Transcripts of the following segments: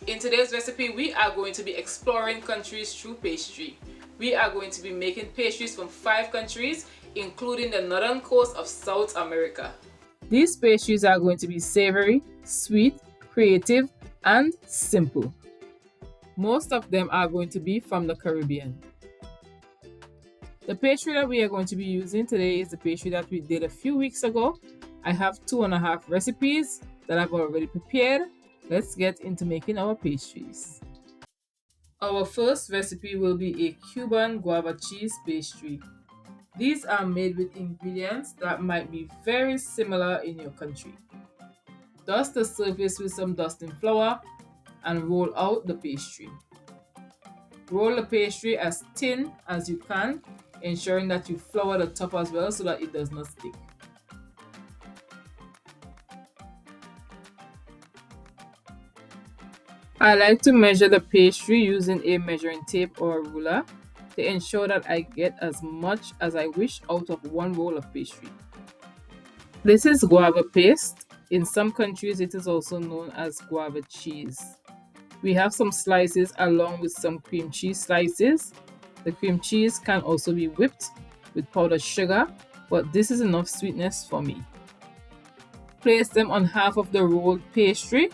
In today's recipe, we are going to be exploring countries through pastry. We are going to be making pastries from 5 countries, including the northern coast of South America. These pastries are going to be savory, sweet, creative, and simple. Most of them are going to be from the Caribbean. The pastry that we are going to be using today is the pastry that we did a few weeks ago. I have 2.5 recipes that I've already prepared. Let's get into making our pastries. Our first recipe will be a Cuban guava cheese pastry. These are made with ingredients that might be very similar in your country. Dust the surface with some dusting flour and roll out the pastry. Roll the pastry as thin as you can, ensuring that you flour the top as well so that it does not stick. I like to measure the pastry using a measuring tape or a ruler to ensure that I get as much as I wish out of one roll of pastry. This is guava paste. In some countries it is also known as guava cheese. We have some slices along with some cream cheese slices. The cream cheese can also be whipped with powdered sugar, but this is enough sweetness for me. Place them on half of the rolled pastry.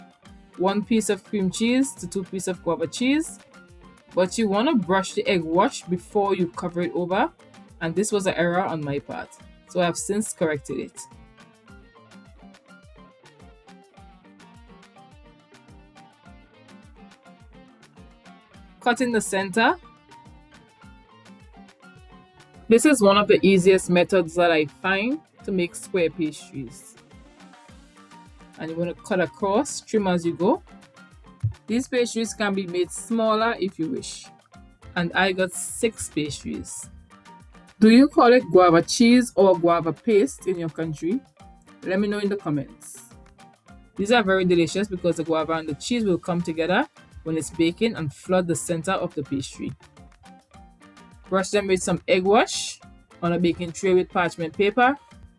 1 piece of cream cheese to 2 pieces of guava cheese, but you want to brush the egg wash before you cover it over, and this was an error on my part, so I have since corrected it. Cut in the center. This is one of the easiest methods that I find to make square pastries. And you want to cut across, trim as you go. These pastries can be made smaller if you wish. And I got 6 pastries. Do you call it guava cheese or guava paste in your country? Let me know in the comments. These are very delicious because the guava and the cheese will come together when it's baking and flood the center of the pastry. Brush them with some egg wash on a baking tray with parchment paper.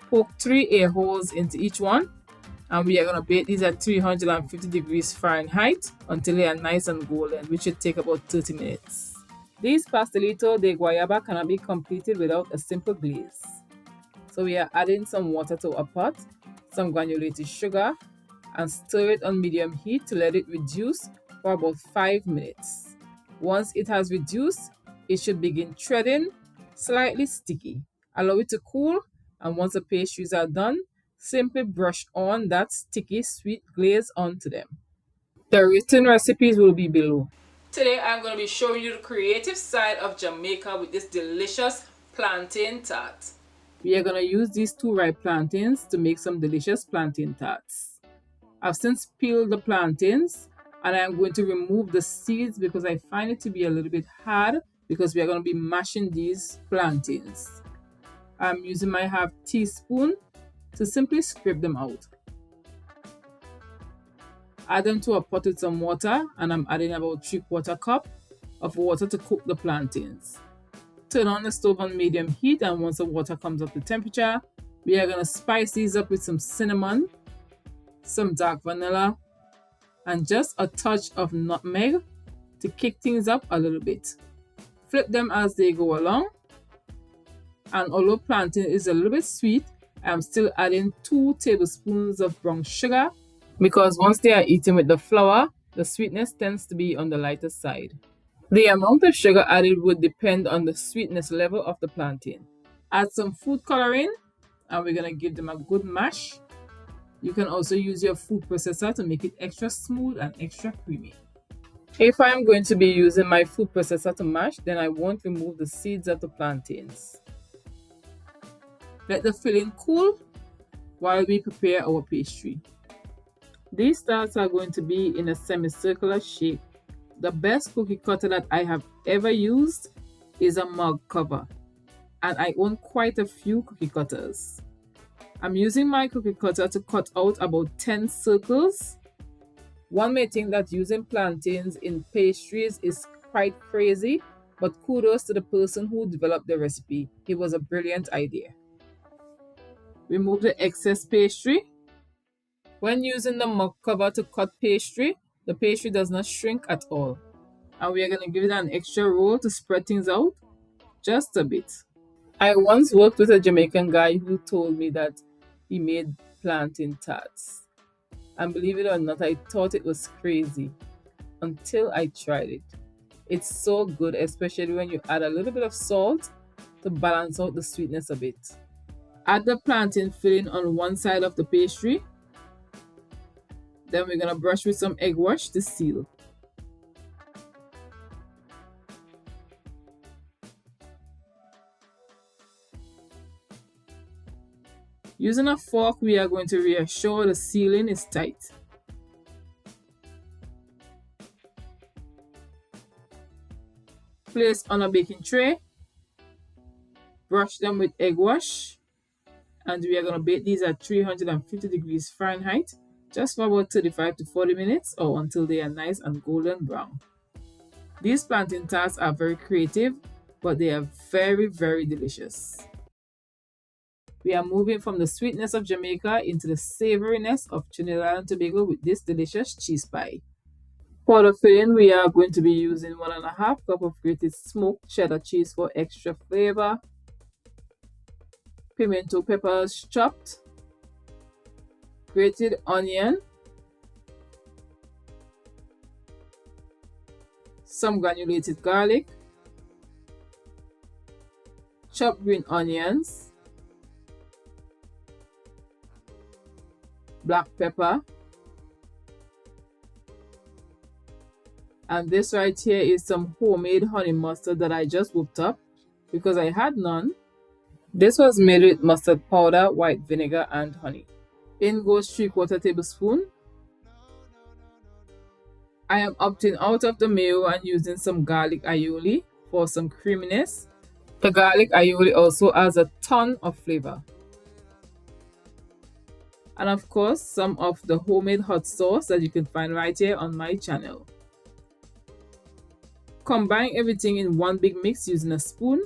Poke 3 air holes into each one. And we are going to bake these at 350 degrees Fahrenheit until they are nice and golden, which should take about 30 minutes. These pastelito de guayaba cannot be completed without a simple glaze. So we are adding some water to a pot, some granulated sugar, and stir it on medium heat to let it reduce for about 5 minutes. Once it has reduced, it should begin treading, slightly sticky. Allow it to cool, and once the pastries are done, simply brush on that sticky sweet glaze onto them. The written recipes will be below. Today I'm going to be showing you the creative side of Jamaica with this delicious plantain tart. We are going to use these 2 ripe plantains to make some delicious plantain tarts. I've since peeled the plantains and I'm going to remove the seeds because I find it to be a little bit hard because we are going to be mashing these plantains. I'm using my half teaspoon to simply scrape them out. Add them to a pot with some water, and I'm adding about 3/4 cup of water to cook the plantains. Turn on the stove on medium heat, and once the water comes up to temperature, we are going to spice these up with some cinnamon, some dark vanilla, and just a touch of nutmeg to kick things up a little bit. Flip them as they go along, and although plantain is a little bit sweet, I'm still adding 2 tablespoons of brown sugar because once they are eaten with the flour, the sweetness tends to be on the lighter side. The amount of sugar added would depend on the sweetness level of the plantain. Add some food coloring and we're going to give them a good mash. You can also use your food processor to make it extra smooth and extra creamy. If I'm going to be using my food processor to mash, then I won't remove the seeds of the plantains. Let the filling cool while we prepare our pastry. These tarts are going to be in a semicircular shape. The best cookie cutter that I have ever used is a mug cover, and I own quite a few cookie cutters. I'm using my cookie cutter to cut out about 10 circles. One may think that using plantains in pastries is quite crazy, but kudos to the person who developed the recipe. It was a brilliant idea. Remove the excess pastry. When using the mug cover to cut pastry, The pastry does not shrink at all. And we are going to give it an extra roll to spread things out just a bit. I once worked with a Jamaican guy who told me that he made plantain tarts. And believe it or not, I thought it was crazy until I tried it. It's so good, especially when you add a little bit of salt to balance out the sweetness a bit. Add the plantain filling on one side of the pastry. Then we're going to brush with some egg wash to seal. Using a fork, we are going to reassure the sealing is tight. Place on a baking tray. Brush them with egg wash. And we are going to bake these at 350 degrees Fahrenheit just for about 35 to 40 minutes or until they are nice and golden brown. These plantain tarts are very creative, but they are very, very delicious. We are moving from the sweetness of Jamaica into the savoriness of Trinidad and Tobago with this delicious cheese pie. For the filling, we are going to be using 1.5 cup of grated smoked cheddar cheese for extra flavor, pimento peppers chopped, grated onion, some granulated garlic, chopped green onions, black pepper, and this right here is some homemade honey mustard that I just whipped up because I had none. This was made with mustard powder, white vinegar, and honey. In goes 3/4 tablespoon. I am opting out of the mayo and using some garlic aioli for some creaminess. The garlic aioli also adds a ton of flavor. And of course, some of the homemade hot sauce that you can find right here on my channel. Combine everything in one big mix using a spoon.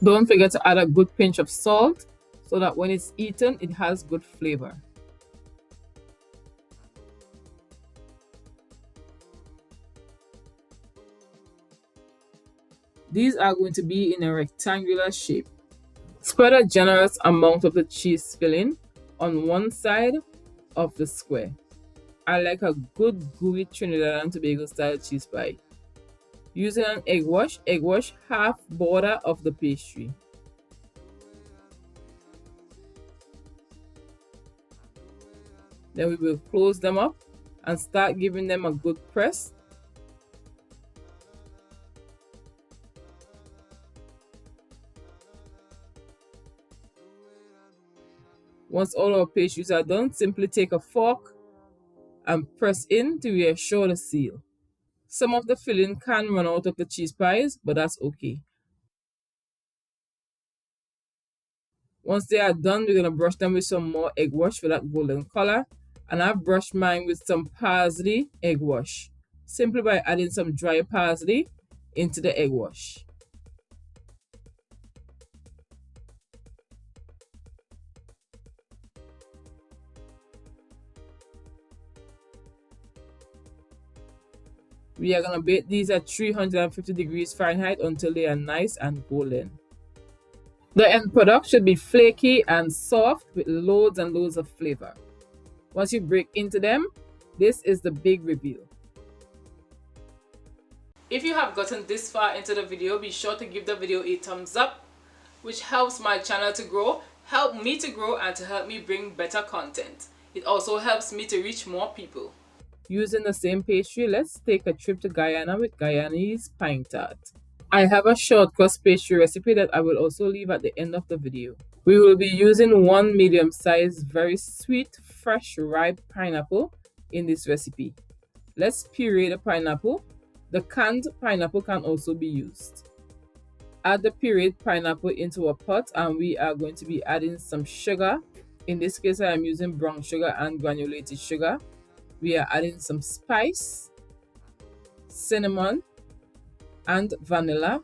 Don't forget to add a good pinch of salt so that when it's eaten, it has good flavor. These are going to be in a rectangular shape. Spread a generous amount of the cheese filling on one side of the square. I like a good gooey Trinidad and Tobago style cheese pie. Using an egg wash half border of the pastry. Then we will close them up and start giving them a good press. Once all our pastries are done, simply take a fork and press in to reassure the seal. Some of the filling can run out of the cheese pies, but that's okay. Once they are done, we're going to brush them with some more egg wash for that golden color. And I've brushed mine with some parsley egg wash, simply by adding some dry parsley into the egg wash. We are going to bake these at 350 degrees Fahrenheit until they are nice and golden. The end product should be flaky and soft with loads and loads of flavor. Once you break into them, this is the big reveal. If you have gotten this far into the video, be sure to give the video a thumbs up, which helps my channel to grow, help me to grow, and to help me bring better content. It also helps me to reach more people. Using the same pastry, let's take a trip to Guyana with Guyanese pine tart. I have a short crust pastry recipe that I will also leave at the end of the video. We will be using one medium-sized, very sweet, fresh, ripe pineapple in this recipe. Let's puree the pineapple. The canned pineapple can also be used. Add the pureed pineapple into a pot and we are going to be adding some sugar. In this case, I am using brown sugar and granulated sugar. We are adding some spice, cinnamon, and vanilla,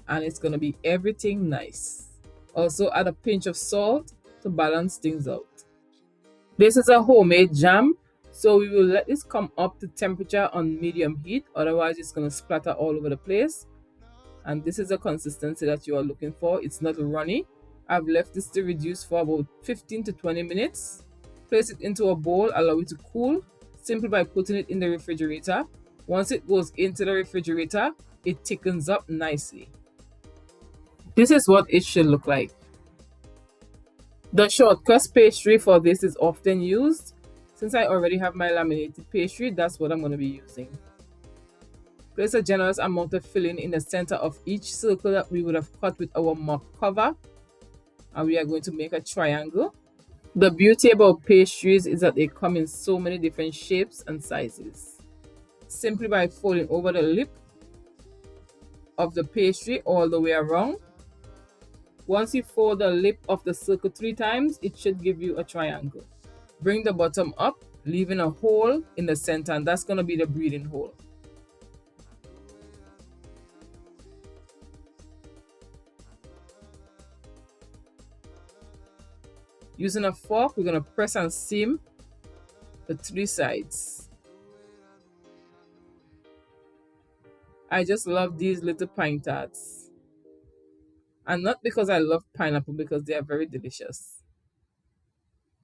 and it's going to be everything nice. Also add a pinch of salt to balance things out. This is a homemade jam, So we will let this come up to temperature on medium heat, otherwise it's going to splatter all over the place. And this is the consistency that you are looking for. It's not runny. I've left this to reduce for about 15 to 20 minutes. Place it into a bowl, allow it to cool simply by putting it in the refrigerator. Once it goes into the refrigerator, it thickens up nicely. This is what it should look like. The short crust pastry for this is often used. Since I already have my laminated pastry, that's what I'm going to be using. Place a generous amount of filling in the center of each circle that we would have cut with our mock cover. And we are going to make a triangle. The beauty about pastries is that they come in so many different shapes and sizes. Simply by folding over the lip of the pastry all the way around. Once you fold the lip of the circle 3 times, it should give you a triangle. Bring the bottom up, leaving a hole in the center, and that's going to be the breathing hole. Using a fork, we're going to press and seam the 3 sides. I just love these little pine tarts. And not because I love pineapple, because they are very delicious.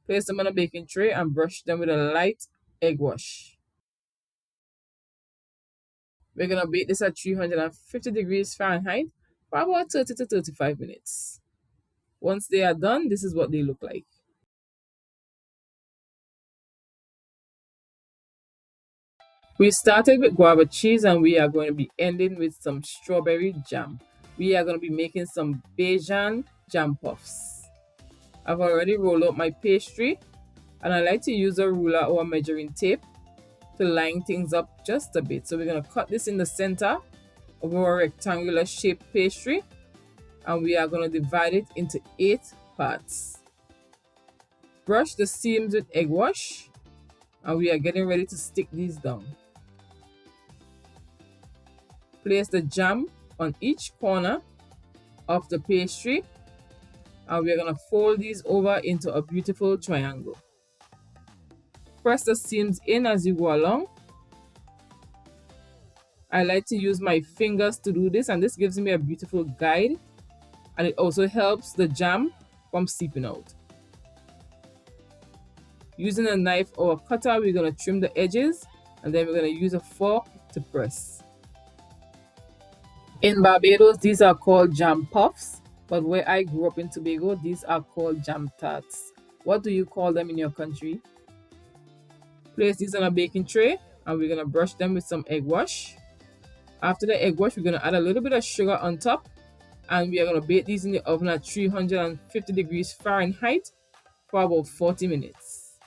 Place them on a baking tray and brush them with a light egg wash. We're going to bake this at 350 degrees Fahrenheit for about 30 to 35 minutes. Once they are done, this is what they look like. We started with guava cheese and we are going to be ending with some strawberry jam. We are going to be making some Bajan Jam Puffs. I've already rolled out my pastry and I like to use a ruler or a measuring tape to line things up just a bit. So we're going to cut this in the center of our rectangular shaped pastry and we are going to divide it into 8 parts. Brush the seams with egg wash and we are getting ready to stick these down. Place the jam on each corner of the pastry and we're going to fold these over into a beautiful triangle. Press the seams in as you go along. I like to use my fingers to do this, and this gives me a beautiful guide, and it also helps the jam from seeping out. Using a knife or a cutter, we're going to trim the edges and then we're going to use a fork to press. In Barbados, these are called jam puffs, but where I grew up in Tobago, these are called jam tarts. What do you call them in your country? Place these on a baking tray and we're going to brush them with some egg wash. After the egg wash, we're going to add a little bit of sugar on top and we are going to bake these in the oven at 350 degrees Fahrenheit for about 40 minutes.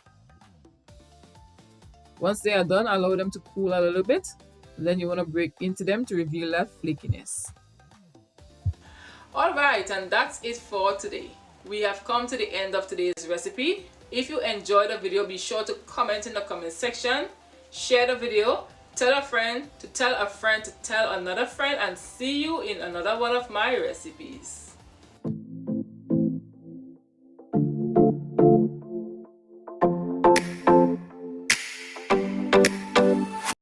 Once they are done, allow them to cool a little bit. Then you want to break into them to reveal that flakiness. Alright, and that's it for today. We have come to the end of today's recipe. If you enjoyed the video, be sure to comment in the comment section, share the video, tell a friend to tell a friend to tell another friend, and see you in another one of my recipes.